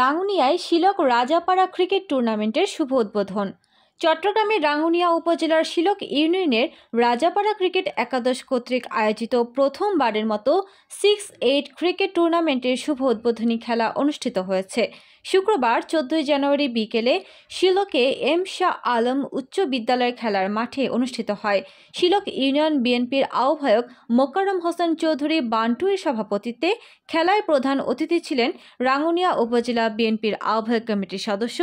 রাঙ্গুনিয়ায় শিলক Rajapara cricket টুর্নামেন্টের শুভ উদ্বোধন। চট্টগ্রামের রাঙ্গুনিয়া উপজেলার শিলক ইউনিয়নের রাজাপাড়া ক্রিকেট একাদশ কর্তৃক আয়োজিত প্রথমবারের মতো 6-8 ক্রিকেট টুর্নামেন্টের শুভ উদ্বোধনী খেলা অনুষ্ঠিত হয়েছে। শুক্রবার 14 জানুয়ারি বিকেলে শিলকে এম শাহ আলম উচ্চ বিদ্যালয় খেলার মাঠে অনুষ্ঠিত হয়। শিলক ইউনিয়ন বিএনপির আহ্বায়ক মোকাররম হোসেন চৌধুরী বান্টুর সভাপতিত্বে খেলায় প্রধান অতিথি ছিলেন রাঙ্গুনিয়া উপজেলা বিএনপির আহ্বায়ক কমিটির সদস্য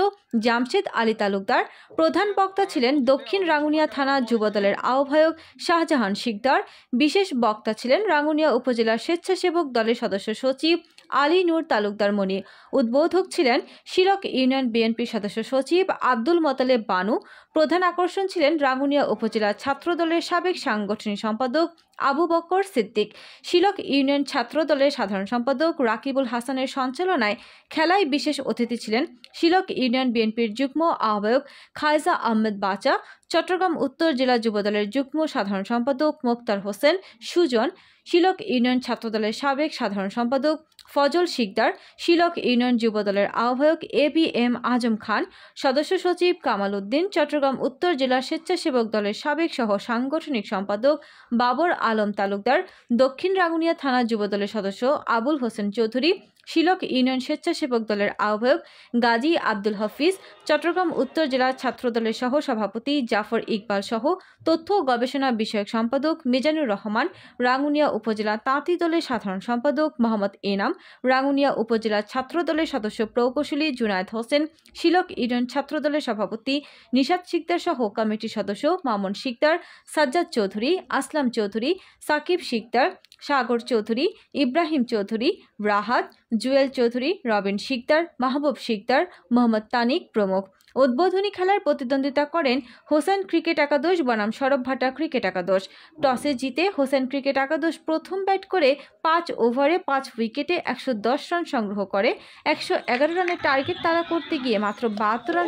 জামশেদ আলী তালুকদার। প্রধান বক্তা ছিলেন দক্ষিণ রাঙ্গুনিয়া থানা যুবদলের আহ্বায়ক শাহজাহান শিকদার। বিশেষ বক্তা ছিলেন রাঙ্গুনিয়া উপজেলা স্বেচ্ছাসেবক দলের সদস্য সচিব আলী নূর তালুকদার মনি। উদ্বোধক ছিলেন শিলক ইউনিয়ন বিএনপির সদস্য সচিব আব্দুল মোতালেব বানু। প্রধান আকর্ষণ ছিলেন রাঙ্গুনিয়া উপজেলা ছাত্র দলের সাবেক সাংগঠনিক সম্পাদক আবু বকর সিদ্দিক। শিলক ইউনিয়ন ছাত্র দলের সাধারণ সম্পাদক রাকিবুল হাসানের সঞ্চালনায় খেলায় বিশেষ অতিথি ছিলেন শিলক ইউনিয়ন বিএনপির যুগ্ম আহ্বায়ক খায়জা আহমেদ বাচা, চট্টগ্রাম উত্তর জেলা যুবদলের যুগ্ম সাধারণ সম্পাদক মোক্তার হোসেন সুজন, শিলক ইউনিয়ন ছাত্রদলের সাবেক সাধারণ সম্পাদক ফজল শিকদার, শিলক ইউনিয়ন যুবদলের আহ্বায়ক ABM আজম খান, সদস্য সচিব কামাল উদ্দিন, চট্টগ্রাম উত্তর জেলা স্বেচ্ছাসেবক দলের সাবেক সহ সাংগঠনিক সম্পাদক বাবর আলম তালুকদার, দক্ষিণ রাঙ্গুনিয়া থানা যুবদলের সদস্য আবুল হোসেন চৌধুরী, শিলক ইউনিয়ন স্বেচ্ছাসেবক দলের আহ্বায়ক গাজী আব্দুল হাফিজ, চট্টগ্রাম উত্তর জেলা ছাত্রদলের সহ সভাপতি জাফর ইকবাল সহ তথ্য ও গবেষণা বিষয়ক সম্পাদক মিজানুর রহমান, রাঙ্গুনিয়া উপজেলা তাঁতি দলের সাধারণ সম্পাদক মোহাম্মদ এনাম, রাঙ্গুনিয়া উপজেলা ছাত্র দলের সদস্য প্রকৌশলী জুনায়েদ হোসেন, শিলক ইউনিয়ন ছাত্র দলের সভাপতি নিশাদ শিকদার সহ কমিটির সদস্য মামুন শিকদার, সাজ্জাদ চৌধুরী, আসলাম চৌধুরী, সাকিব শিকদার, সাগর চৌধুরী, ইব্রাহিম চৌধুরী, রাহাত, জুয়েল চৌধুরী, রবিন শিকদার, মাহবুব শিকদার, মোহাম্মদ তানিক প্রমুখ। উদ্বোধনী খেলার প্রতিদ্বন্দ্বিতা করেন হোসেন ক্রিকেট একাদশ বনাম সরব ভাটা ক্রিকেট একাদশ। টসে জিতে হোসেন ক্রিকেট একাদশ প্রথম ব্যাট করে 5 ওভারে 5 উইকেটে 110 রান সংগ্রহ করে 111 রানের টার্গেট তাড়া করতে গিয়ে মাত্র 72 রান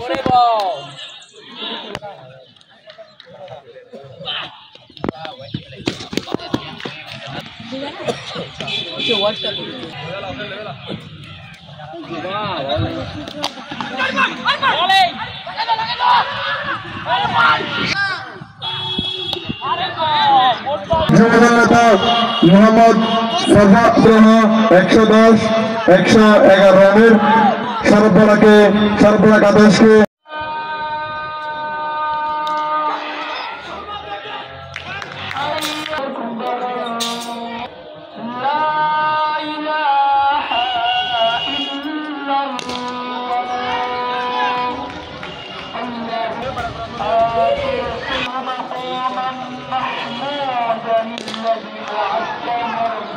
মোহাম্মদ 111 রানের সরবরাহ আদেশকে محمودا الذي وعدته